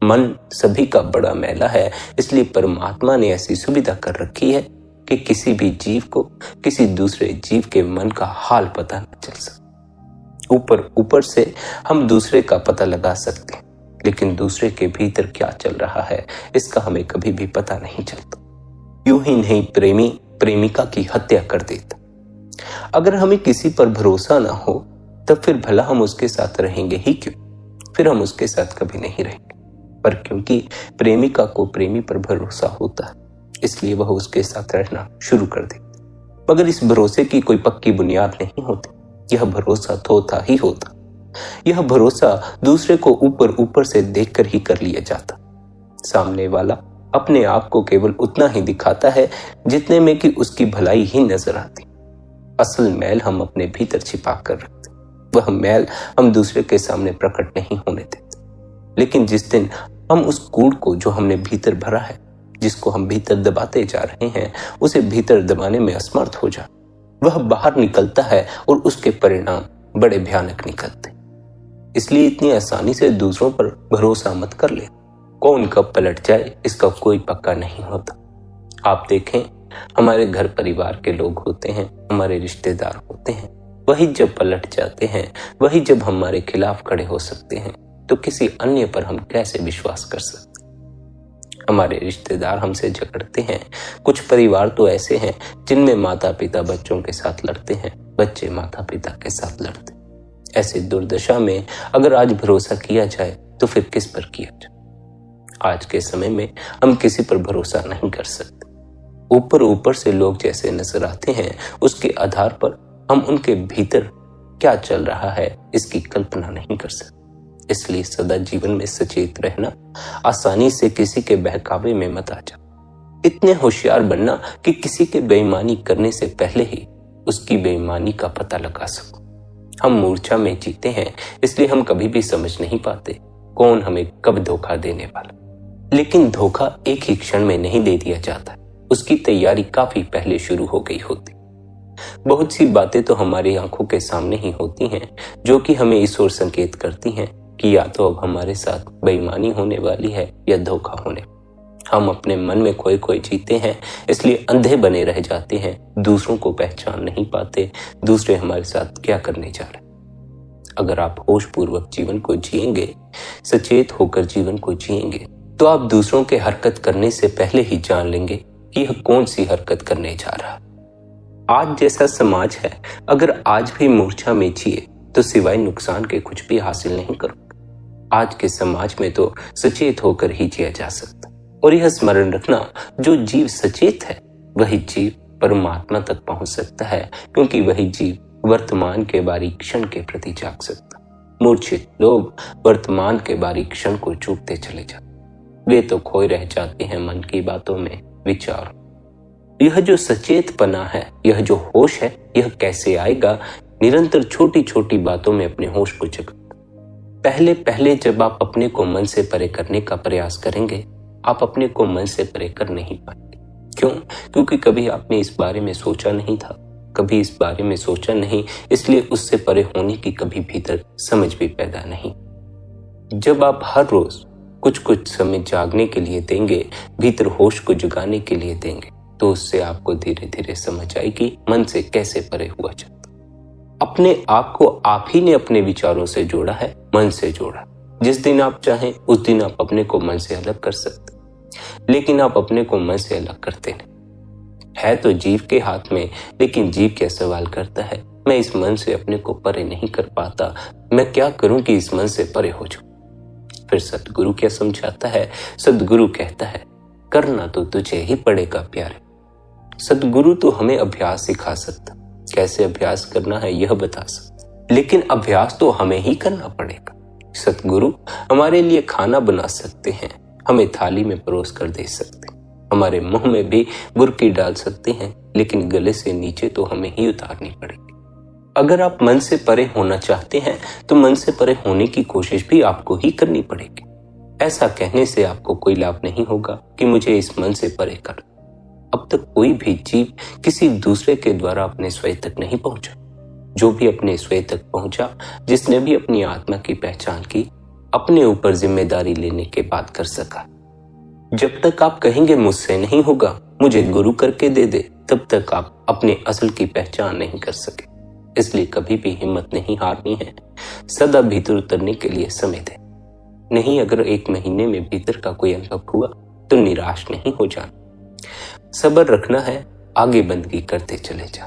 मन सभी का बड़ा मैला है, इसलिए परमात्मा ने ऐसी सुविधा कर रखी है कि किसी भी जीव को किसी दूसरे जीव के मन का हाल पता न चल सके। ऊपर से हम दूसरे का पता लगा सकते हैं, लेकिन दूसरे के भीतर क्या चल रहा है इसका हमें कभी भी पता नहीं चलता। यूं ही नहीं प्रेमी प्रेमिका की हत्या कर देता। अगर हमें किसी पर भरोसा ना हो तब फिर भला हम उसके साथ रहेंगे ही क्यों? फिर हम उसके साथ कभी नहीं रहेंगे। पर क्योंकि प्रेमिका को प्रेमी पर भरोसा होता है इसलिए वह उसके साथ रहना शुरू कर देती। मगर इस भरोसे की कोई पक्की बुनियाद नहीं होती। यह भरोसा थोथा ही होता। यह भरोसा दूसरे को ऊपर से देखकर ही कर लिया जाता। सामने वाला अपने आप को केवल उतना ही दिखाता है जितने में कि उसकी भलाई ही नजर आती। असल मैल हम अपने भीतर छिपा कर रखते। वह मैल हम दूसरे के सामने प्रकट नहीं होने देते। लेकिन जिस दिन हम उस कूड़ को जो हमने भीतर भरा है, जिसको हम भीतर दबाते जा रहे हैं, उसे भीतर दबाने में असमर्थ हो जा, वह बाहर निकलता है और उसके परिणाम बड़े भयानक निकलते। इसलिए इतनी आसानी से दूसरों पर भरोसा मत कर ले। कौन कब पलट जाए इसका कोई पक्का नहीं होता। आप देखें हमारे घर परिवार के लोग होते हैं, हमारे रिश्तेदार होते हैं, वही जब पलट जाते हैं, वही जब हमारे खिलाफ खड़े हो सकते हैं, तो किसी अन्य पर हम कैसे विश्वास कर सकते? हमारे रिश्तेदार हमसे झगड़ते हैं। कुछ परिवार तो ऐसे हैं जिनमें माता पिता बच्चों के साथ लड़ते हैं, बच्चे माता पिता के साथ लड़ते हैं। ऐसी दुर्दशा में अगर आज भरोसा किया जाए तो फिर किस पर किया जाए? आज के समय में हम किसी पर भरोसा नहीं कर सकते। ऊपर ऊपर से लोग जैसे नजर आते हैं, उसके आधार पर हम उनके भीतर क्या चल रहा है इसकी कल्पना नहीं कर सकते। इसलिए सदा जीवन में सचेत रहना, आसानी से किसी के बहकावे में मत आ जाओ। इतने होशियार बनना कि किसी के बेईमानी करने से पहले ही उसकी बेईमानी का पता लगा सको। हम मूर्छा में जीते हैं, इसलिए हम कभी भी समझ नहीं पाते कौन हमें कब धोखा देने वाला। लेकिन धोखा एक ही क्षण में नहीं दे दिया जाता, उसकी तैयारी काफी पहले शुरू हो गई होती। बहुत सी बातें तो हमारी आंखों के सामने ही होती हैं, जो कि हमें इस ओर संकेत करती हैं कि या तो अब हमारे साथ बेईमानी होने वाली है या धोखा होने। हम अपने मन में खोए खोए जीते हैं, इसलिए अंधे बने रह जाते हैं, दूसरों को पहचान नहीं पाते, दूसरे हमारे साथ क्या करने जा रहे। अगर आप होश पूर्वक जीवन को जिएंगे, सचेत होकर जीवन को जिएंगे, तो आप दूसरों के हरकत करने से पहले ही जान लेंगे कि यह कौन सी हरकत करने जा रहा है। आज जैसा समाज है, अगर आज भी मूर्छा में जिए तो सिवाय नुकसान के कुछ भी हासिल नहीं करोगे। आज के समाज में तो सचेत होकर ही जिया जा सकता, और यह स्मरण रखना, जो जीव सचेत है वही जीव परमात्मा तक पहुंच सकता है, क्योंकि वही जीव वर्तमान के बारीक क्षण के प्रति जाग सकता। मूर्छित लोग वर्तमान के बारीक क्षण को चूकते चले जाते, वे तो खोए रह जाते हैं मन की बातों में, विचार। यह जो सचेतपना है, यह जो होश है, यह कैसे आएगा? निरंतर छोटी छोटी बातों में अपने होश को जगा। पहले पहले जब आप अपने को मन से परे करने का प्रयास करेंगे, आप अपने को मन से परे कर नहीं पाएंगे। क्यों? क्योंकि कभी आपने इस बारे में सोचा नहीं था, कभी इस बारे में सोचा नहीं, इसलिए उससे परे होने की कभी भीतर समझ भी पैदा नहीं। जब आप हर रोज कुछ कुछ समय जागने के लिए देंगे, भीतर होश को जगाने के लिए देंगे, तो उससे आपको धीरे धीरे समझ आएगी मन से कैसे परे हुआ जाता। अपने आप को आप ही ने अपने विचारों से जोड़ा है, मन से जोड़ा। जिस दिन आप चाहें उस दिन आप अपने को मन से अलग कर सकते, लेकिन आप अपने को मन से अलग करते नहीं। है तो जीव के हाथ में, लेकिन जीव क्या सवाल करता है, मैं इस मन से अपने को परे नहीं कर पाता, मैं क्या करूं कि इस मन से परे हो जाऊं। फिर सतगुरु क्या समझाता है? सतगुरु कहता है, करना तो तुझे ही पड़ेगा प्यारे। सतगुरु तो हमें अभ्यास सिखा सकता, कैसे अभ्यास करना है यह बता सकता, लेकिन अभ्यास तो हमें ही करना पड़ेगा। सतगुरु हमारे लिए खाना बना सकते हैं, हमें थाली में परोस कर दे सकते हैं, हमारे मुंह में भी बुर्की डाल सकते हैं, लेकिन गले से नीचे तो हमें ही उतारनी पड़ेगी। अगर आप मन से परे होना चाहते हैं तो मन से परे होने की कोशिश भी आपको ही करनी पड़ेगी। ऐसा कहने से आपको कोई लाभ नहीं होगा कि मुझे इस मन से परे कर। अब तक कोई भी जीव किसी दूसरे के द्वारा अपने स्वयं तक नहीं पहुंचा। जो भी अपने स्वयं तक पहुंचा, जिसने भी अपनी आत्मा की पहचान की, अपने ऊपर जिम्मेदारी लेने के बाद कर सका। जब तक आप कहेंगे मुझसे नहीं होगा, मुझे गुरु करके दे दे, तब तक आप अपने असल की पहचान नहीं कर सके। इसलिए कभी भी हिम्मत नहीं हारनी है, सदा भीतर उतरने के लिए समय दे। नहीं, अगर 1 महीने में भीतर का कोई अनुभव हुआ तो निराश नहीं हो जाना, सब्र रखना है, आगे बंदगी करते चले जा।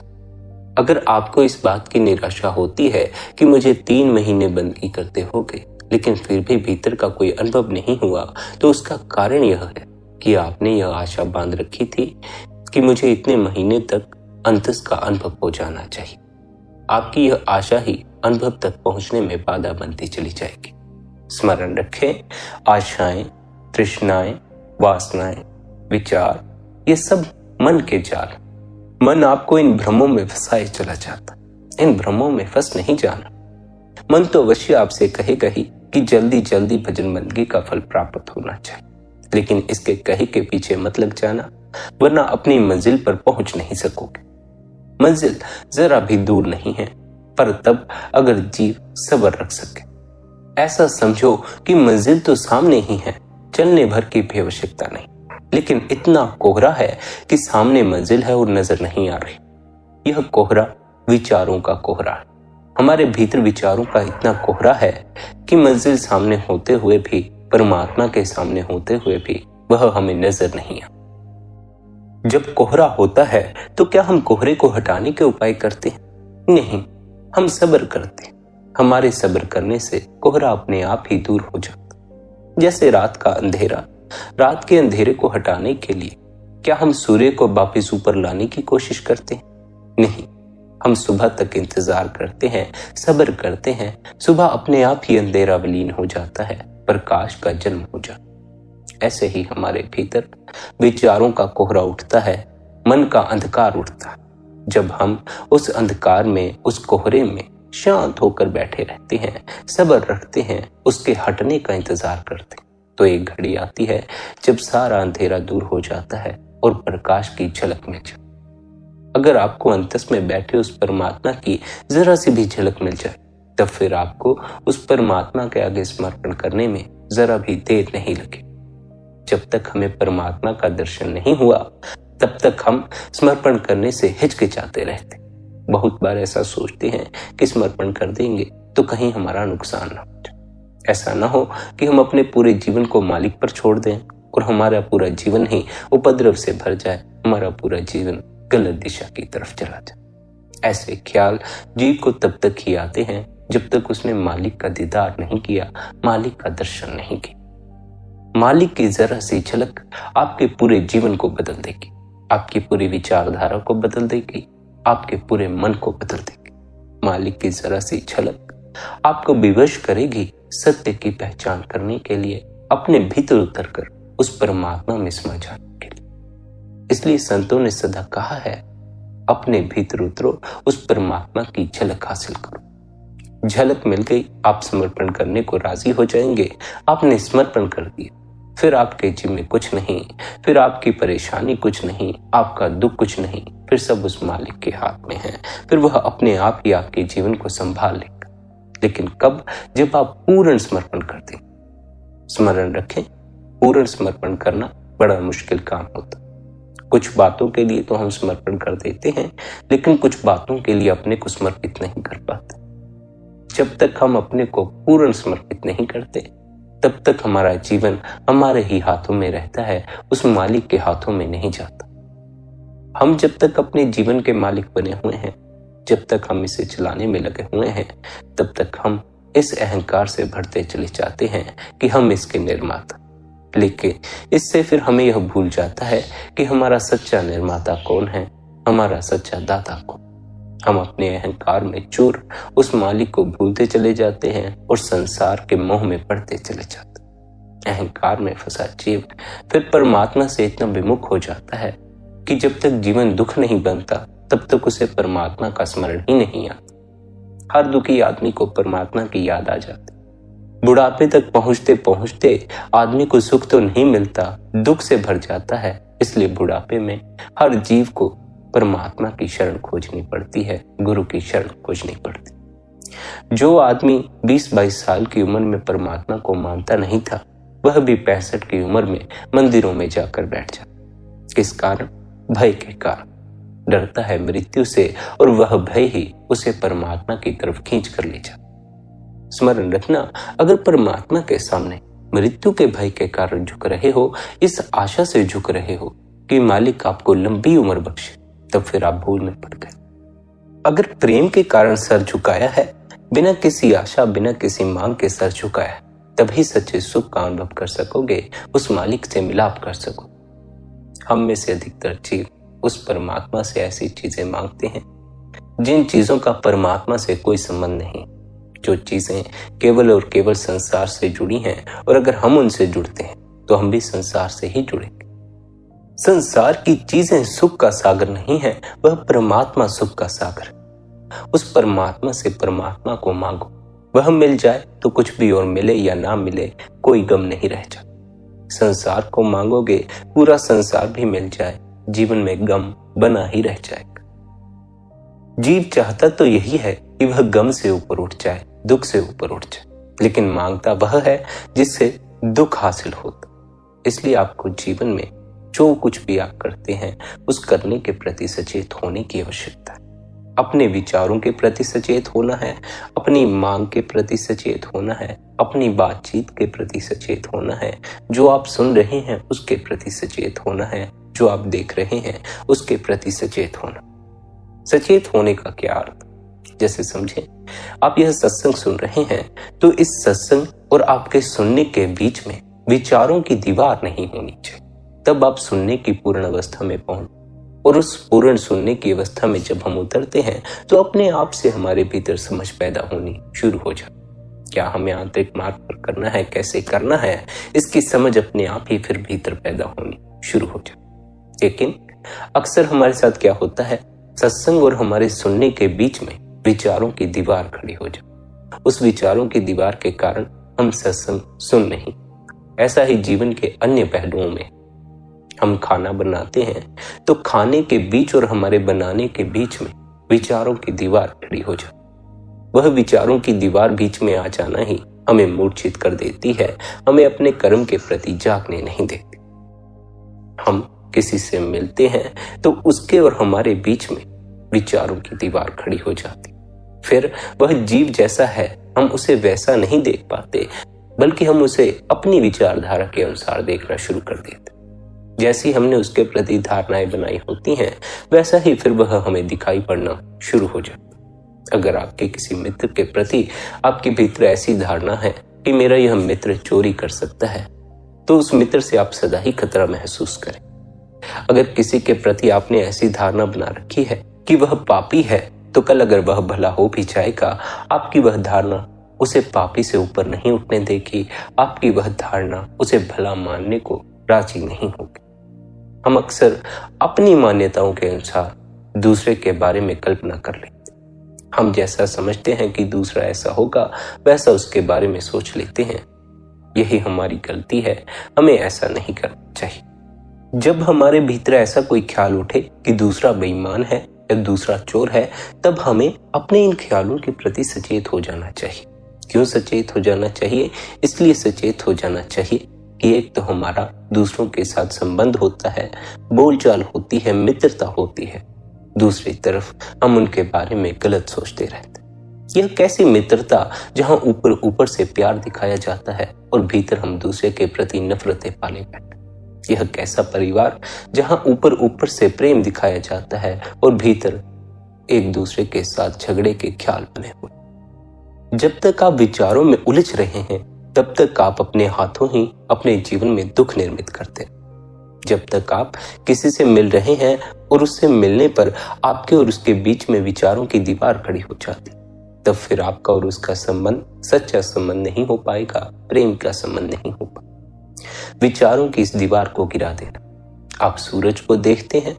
अगर आपको इस बात की निराशा होती है कि मुझे 3 महीने बंदगी करते हो गए, लेकिन फिर भी भीतर का कोई अनुभव नहीं हुआ, तो उसका कारण यह है कि आपने यह आशा बांध रखी थी कि मुझे इतने महीने तक अंतस का अनुभव हो जाना चाहिए। आपकी यह आशा ही अनुभव तक पहुंचने में बाधा बनती चली जाएगी। स्मरण रखें, आशाएं, तृष्णाएं, वासनाएं, विचार, ये सब मन के जाल। मन आपको इन भ्रमों में फंसाए चला जाता। इन भ्रमों में फंस नहीं जाना। मन तो अवश्य आपसे कहेगा ही कि जल्दी जल्दी भजन बंदगी का फल प्राप्त होना चाहिए, लेकिन इसके कहे के पीछे मत लग जाना, वरना अपनी मंजिल पर पहुंच नहीं सकोगे। मंजिल जरा भी दूर नहीं है, पर तब अगर जीव सब्र रख सके। ऐसा समझो कि मंजिल तो सामने ही है, चलने भर की भी आवश्यकता नहीं। लेकिन इतना कोहरा है कि सामने मंजिल है और नजर नहीं आ रही। यह कोहरा विचारों का कोहरा है। हमारे भीतर विचारों का इतना कोहरा है कि मंजिल सामने होते हुए भी, परमात्मा के सामने होते हुए भी वह हमें नजर नहीं आता। जब कोहरा होता है तो क्या हम कोहरे को हटाने के उपाय करते हैं? नहीं, हम सब्र करते हैं। हमारे सब्र करने से कोहरा अपने आप ही दूर हो जाता। जैसे रात का अंधेरा, रात के अंधेरे को हटाने के लिए क्या हम सूर्य को वापस ऊपर लाने की कोशिश करते हैं? नहीं, हम सुबह तक इंतजार करते हैं, सब्र करते हैं। सुबह अपने आप ही अंधेरा विलीन हो जाता है, प्रकाश का जन्म हो जाता है। ऐसे ही हमारे भीतर विचारों का कोहरा उठता है, मन का अंधकार उठता है। जब हम उस अंधकार में, उस कोहरे में शांत होकर बैठे रहते हैं, सब्र रखते हैं, उसके हटने का इंतजार करते हैं, तो एक घड़ी आती है जब सारा अंधेरा दूर हो जाता है और प्रकाश की झलक मिल जाती। अगर आपको अंतस में बैठे उस परमात्मा की जरा सी भी झलक मिल जाए, तब फिर आपको उस परमात्मा के आगे समर्पण करने में जरा भी देर नहीं लगे। जब तक हमें परमात्मा का दर्शन नहीं हुआ, तब तक हम समर्पण करने से हिचकिचाते रहते। बहुत बार ऐसा सोचते हैं कि समर्पण कर देंगे तो कहीं हमारा नुकसान ना हो जाए। ऐसा ना हो कि हम अपने पूरे जीवन को मालिक पर छोड़ दें और हमारा पूरा जीवन ही उपद्रव से भर जाए, हमारा पूरा जीवन गलत दिशा की तरफ चला जाए। ऐसे ख्याल जीव को तब तक ही आते हैं जब तक उसने मालिक का दीदार नहीं किया, मालिक का दर्शन नहीं किया। मालिक की जरा सी झलक आपके पूरे जीवन को बदल देगी, आपकी पूरी विचारधारा को बदल देगी, आपके पूरे मन को बदल देगी। मालिक की जरा सी झलक आपको विवश करेगी सत्य की पहचान करने के लिए, अपने भीतर उतरकर उस परमात्मा में समा जाने के लिए। इसलिए संतों ने सदा कहा है, अपने भीतर उतरो, उस परमात्मा की झलक हासिल करो। झलक मिल गई, आप समर्पण करने को राजी हो जाएंगे। आपने समर्पण कर दिया, फिर आपके जीव में कुछ नहीं, फिर आपकी परेशानी कुछ नहीं, आपका दुख कुछ नहीं, फिर सब उस मालिक के हाथ में है। फिर वह अपने आप ही आपके जीवन को संभाल लेगा। लेकिन कब? जब आप पूर्ण समर्पण कर दें। स्मरण रखें, पूर्ण समर्पण करना बड़ा मुश्किल काम होता। कुछ बातों के लिए तो हम समर्पण कर देते हैं, लेकिन कुछ बातों के लिए अपने को समर्पित नहीं कर पाते। जब तक हम अपने को पूर्ण समर्पित नहीं करते, तब तक हमारा जीवन हमारे ही हाथों में रहता है, उस मालिक के हाथों में नहीं जाता। हम जब तक अपने जीवन के मालिक बने हुए हैं, जब तक हम इसे चलाने में लगे हुए हैं, तब तक हम इस अहंकार से भरते चले जाते हैं कि हम इसके निर्माता। लेकिन इससे फिर हमें यह भूल जाता है कि हमारा सच्चा निर्माता कौन है, हमारा सच्चा दाता कौन। हम अपने अहंकार में चूर उस मालिक को भूलते चले जाते हैं और संसार के मोह में पड़ते चले जाते हैं। अहंकार में फंसा जीव फिर परमात्मा से इतना विमुख हो जाता है कि जब तक जीवन दुख नहीं बनता, तब तक उसे परमात्मा का स्मरण ही नहीं आता। हर दुखी आदमी को परमात्मा की याद आ जाती। बुढ़ापे तक पहुंचते पहुंचते आदमी को सुख तो नहीं मिलता, दुख से भर जाता है। इसलिए बुढ़ापे में हर जीव को परमात्मा की शरण खोजनी पड़ती है, गुरु की शरण खोजनी पड़ती। जो आदमी 20-22 साल की उम्र में परमात्मा को मानता नहीं था, वह भी 65 की उम्र में मंदिरों में जाकर बैठ जाता। किस कारण? भय के कारण। डरता है मृत्यु से और वह भय ही उसे परमात्मा की तरफ खींच कर ले जाता। स्मरण रखना, अगर परमात्मा के सामने मृत्यु के भय के कारण झुक रहे हो, इस आशा से झुक रहे हो कि मालिक आपको लंबी उम्र बख्शे, तब फिर आप भूल में पड़ गए। अगर प्रेम के कारण सर झुकाया है, बिना किसी आशा, बिना किसी मांग के सर झुकाया है, तभी सच्चे सुख का अनुभव कर सकोगे, उस मालिक से मिलाप कर सको। हम में से अधिकतर जीव उस परमात्मा से ऐसी चीजें मांगते हैं जिन चीजों का परमात्मा से कोई संबंध नहीं, जो चीजें केवल और केवल संसार से जुड़ी हैं, और अगर हम उनसे जुड़ते हैं तो हम भी संसार से ही जुड़ेंगे। संसार की चीजें सुख का सागर नहीं है, वह परमात्मा सुख का सागर। उस परमात्मा से परमात्मा को मांगो, वह मिल जाए तो कुछ भी, और मिले या ना मिले कोई गम नहीं रह जाता। संसार को मांगोगे, पूरा संसार भी मिल जाए, जीवन में गम बना ही रह जाएगा। जीव चाहता तो यही है कि वह गम से ऊपर उठ जाए, दुख से ऊपर उठ जाए, लेकिन मांगता वह है जिससे दुख हासिल होता। इसलिए आपको जीवन में जो कुछ भी आप करते हैं उस करने के प्रति सचेत होने की आवश्यकता है। अपने विचारों के प्रति सचेत होना है, अपनी मांग के प्रति सचेत होना है, अपनी बातचीत के प्रति सचेत होना है, जो आप सुन रहे हैं उसके प्रति सचेत होना है, जो आप देख रहे हैं उसके प्रति सचेत होना। सचेत होने का क्या अर्थ? जैसे समझें, आप यह सत्संग सुन रहे हैं तो इस सत्संग और आपके सुनने के बीच में विचारों की दीवार नहीं होनी चाहिए। तब आप सुनने की पूर्ण अवस्था में पहुंच, और उस पूर्ण सुनने की अवस्था में जब हम उतरते हैं तो अपने आप से हमारे भीतर समझ पैदा होनी शुरू हो जाती। क्या हमें आंतरिक मार्ग पर करना है, कैसे करना है, इसकी समझ अपने आप ही फिर भीतर पैदा होनी शुरू हो जाती। लेकिन अक्सर हमारे साथ क्या होता है, सत्संग और हमारे सुनने के बीच में विचारों की दीवार खड़ी हो जाती। उस विचारों की दीवार के कारण हम सत्संग सुन नहीं। ऐसा ही जीवन के अन्य पहलुओं में, हम खाना बनाते हैं तो खाने के बीच और हमारे बनाने के बीच में विचारों की दीवार खड़ी हो जाती। वह विचारों की दीवार बीच में आ जाना ही हमें मूर्छित कर देती है, हमें अपने कर्म के प्रति जागने नहीं देती। हम किसी से मिलते हैं तो उसके और हमारे बीच में विचारों की दीवार खड़ी हो जाती। फिर वह जीव जैसा है हम उसे वैसा नहीं देख पाते, बल्कि हम उसे अपनी विचारधारा के अनुसार देखना शुरू कर देते। जैसी हमने उसके प्रति धारणाएं बनाई होती हैं वैसा ही फिर वह हमें दिखाई पड़ना शुरू हो जाता। अगर आपके किसी मित्र के प्रति आपके भीतर ऐसी धारणा है कि मेरा यह मित्र चोरी कर सकता है, तो उस मित्र से आप सदा ही खतरा महसूस करें। अगर किसी के प्रति आपने ऐसी धारणा बना रखी है कि वह पापी है, तो कल अगर वह भला हो भी जाएगा, आपकी वह धारणा उसे पापी से ऊपर नहीं उठने देगी, आपकी वह धारणा उसे भला मानने को राजी नहीं होगी। हम अक्सर अपनी मान्यताओं के अनुसार दूसरे के बारे में कल्पना कर लेते। हम जैसा समझते हैं कि दूसरा ऐसा होगा, वैसा उसके बारे में सोच लेते हैं। यही हमारी गलती है, हमें ऐसा नहीं करना चाहिए। जब हमारे भीतर ऐसा कोई ख्याल उठे कि दूसरा बेईमान है या दूसरा चोर है, तब हमें अपने इन ख्यालों के प्रति सचेत हो जाना चाहिए। क्यों सचेत हो जाना चाहिए? इसलिए सचेत हो जाना चाहिए कि एक तो हमारा दूसरों के साथ संबंध होता है, बोलचाल होती है, मित्रता होती है। दूसरी तरफ हम उनके बारे में गलत सोचते रहते। यह कैसी मित्रता जहां ऊपर ऊपर से प्यार दिखाया जाता है और भीतर हम दूसरे के प्रति नफरतें पाले बैठे। यह कैसा परिवार जहां ऊपर ऊपर से प्रेम दिखाया जाता है और भीतर एक दूसरे के साथ झगड़े के ख्याल बने हुए। जब तक आप विचारों में उलझ रहे हैं तब तक आप अपने हाथों ही अपने जीवन में दुख निर्मित करते हैं। जब तक आप किसी से मिल रहे हैं और उससे मिलने पर आपके और उसके बीच में विचारों की दीवार खड़ी हो जाती, तब फिर आपका और उसका संबंध सच्चा संबंध नहीं हो पाएगा, प्रेम का संबंध नहीं हो पाएगा। विचारों की इस दीवार को गिरा देना। आप सूरज को देखते हैं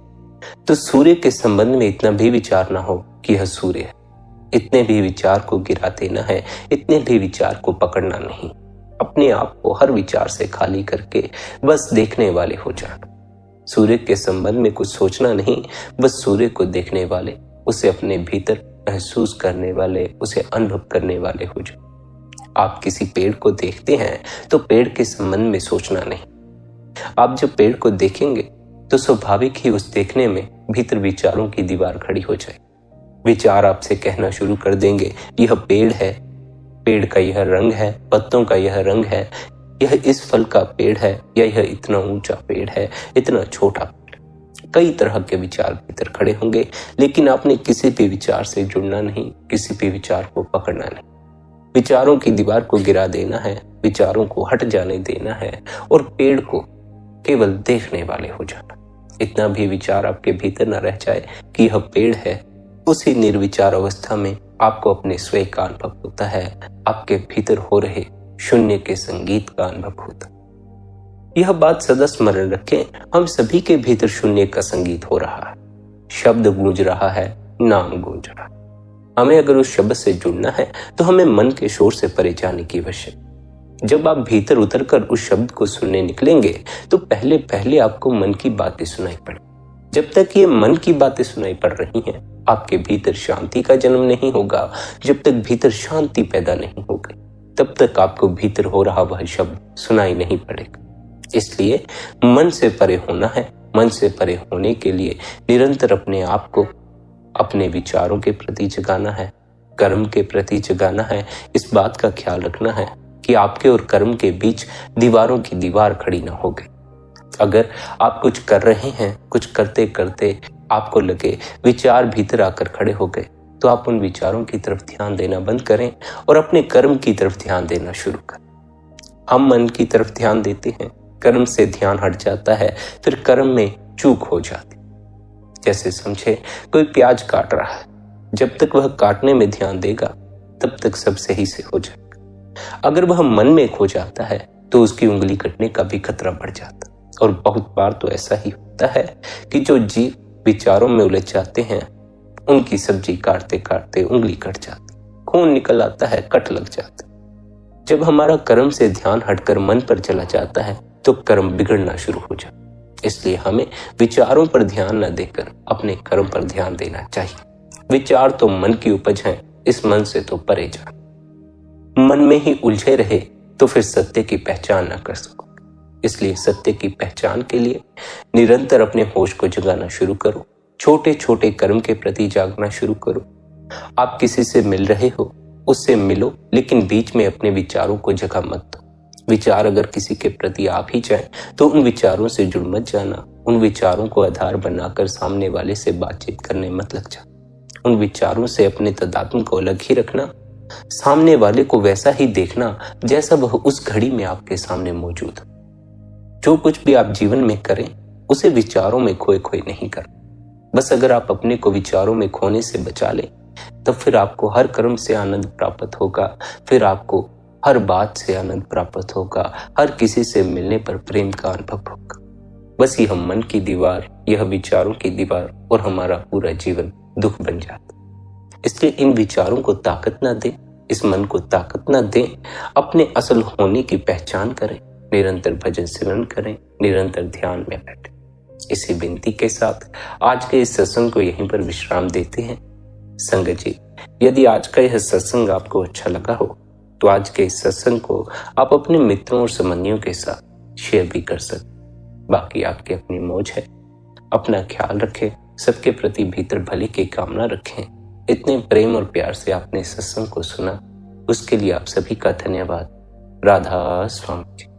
तो सूर्य के संबंध में इतना भी विचार ना हो कि यह सूर्य है। इतने भी विचार को गिरा देना है, इतने भी विचार को पकड़ना नहीं। अपने आप को हर विचार से खाली करके बस देखने वाले हो जाना। सूर्य के संबंध में कुछ सोचना नहीं, बस सूर्य को देखने वाले, उसे अपने भीतर महसूस करने वाले, उसे अनुभव करने वाले हो जाओ। आप किसी पेड़ को देखते हैं तो पेड़ के संबंध में सोचना नहीं। आप जब पेड़ को देखेंगे तो स्वाभाविक ही उस देखने में भीतर विचारों की दीवार खड़ी हो जाए। विचार आपसे कहना शुरू कर देंगे, यह पेड़ है, पेड़ का यह रंग है, पत्तों का यह रंग है, यह इस फल का पेड़ है, या यह इतना ऊंचा पेड़ है, इतना छोटा पेड़। कई तरह के विचार भीतर खड़े होंगे, लेकिन आपने किसी भी विचार से जुड़ना नहीं, किसी भी विचार को पकड़ना नहीं। विचारों की दीवार को गिरा देना है, विचारों को हट जाने देना है और पेड़ को केवल देखने वाले हो जाना। इतना भी विचार आपके भीतर न रह जाए कि यह पेड़ है। उसी निर्विचार अवस्था में आपको अपने स्वयं का अनुभव होता है, आपके भीतर हो रहे शून्य के संगीत का अनुभव होता है। यह बात सदा स्मरण रखें, हम सभी के भीतर शून्य का संगीत हो रहा है। शब्द गूंज रहा है, नाम गूंज रहा है। हमें अगर उस शब्द से जुड़ना है तो हमें मन के शोर से परे जाने की आवश्यकता। जब आप भीतर उतरकर उस शब्द को सुनने निकलेंगे तो पहले पहले आपको मन की बातें सुनाई पड़े। जब तक ये मन की बातें सुनाई पड़ रही हैं, आपके भीतर शांति का जन्म नहीं होगा। जब तक भीतर शांति पैदा नहीं होगी, तब तक आपको भीतर हो रहा वह शब्द सुनाई नहीं पड़ेगा। इसलिए मन से परे होना है। मन से परे होने के लिए निरंतर अपने आप को अपने विचारों के प्रति जगाना है, कर्म के प्रति जगाना है। इस बात का ख्याल रखना है कि आपके और कर्म के बीच दीवारों की दीवार खड़ी ना हो गई। अगर आप कुछ कर रहे हैं, कुछ करते करते आपको लगे विचार भीतर आकर खड़े हो गए, तो आप उन विचारों की तरफ ध्यान देना बंद करें और अपने कर्म की तरफ ध्यान देना शुरू करें। हम मन की तरफ ध्यान देते हैं, कर्म से ध्यान हट जाता है, फिर कर्म में चूक हो जाती। जैसे समझे कोई प्याज काट रहा है, जब तक वह काटने में ध्यान देगा तब तक सब सही से हो जाएगा। अगर वह मन में खो जाता है तो उसकी उंगली कटने का भी खतरा बढ़ जाता। और बहुत बार तो ऐसा ही होता है कि जो जीव विचारों में उलझ जाते हैं, उनकी सब्जी काटते काटते उंगली कट जाती, खून निकल आता है, कट लग जाता। जब हमारा कर्म से ध्यान हटकर मन पर चला जाता है तो कर्म बिगड़ना शुरू हो जाता। इसलिए हमें विचारों पर ध्यान न देकर अपने कर्म पर ध्यान देना चाहिए। विचार तो मन की उपज है, इस मन से तो परे जा। मन में ही उलझे रहे तो फिर सत्य की पहचान न कर सकोगे। इसलिए सत्य की पहचान के लिए निरंतर अपने होश को जगाना शुरू करो। छोटे छोटे कर्म के प्रति जागना शुरू करो। आप किसी से मिल रहे हो, उससे मिलो, लेकिन बीच में अपने विचारों को जगह मत दो। विचार अगर किसी के प्रति आप ही जाए तो उन विचारों से जुड़ मत जाना। उन विचारों को आधार बनाकर सामने वाले से बातचीत करने मत लग जा। उन विचारों से अपने तदात्म को अलग ही रखना। सामने वाले को वैसा ही देखना जैसा वह उस घड़ी में आपके सामने मौजूद हो। जो कुछ भी आप जीवन में करें उसे विचारों में खोए खोए नहीं कर। बस अगर आप अपने को विचारों में खोने से बचा लें तब फिर आपको हर कर्म से आनंद प्राप्त होगा। फिर आपको हर बात से आनंद प्राप्त होगा। हर किसी से मिलने पर प्रेम का अनुभव होगा। बस यह मन की दीवार, यह विचारों की दीवार और हमारा पूरा जीवन दुख बन जाता। इसलिए इन विचारों को ताकत ना दें, इस मन को ताकत ना दें। अपने असल होने की पहचान करें, निरंतर भजन सिमरन करें, निरंतर ध्यान में बैठें। इसी विनती के साथ आज के इस सत्संग को यहीं पर विश्राम देते हैं। संगत जी, यदि आज का यह सत्संग आपको अच्छा लगा हो तो आज के इस सत्संग को आप अपने मित्रों और संबंधियों के साथ शेयर भी कर सकते। बाकी आपकी अपनी मौज है। अपना ख्याल रखें, सबके प्रति भीतर भले की कामना रखें। इतने प्रेम और प्यार से आपने सत्संग को सुना, उसके लिए आप सभी का धन्यवाद। राधा स्वामी जी।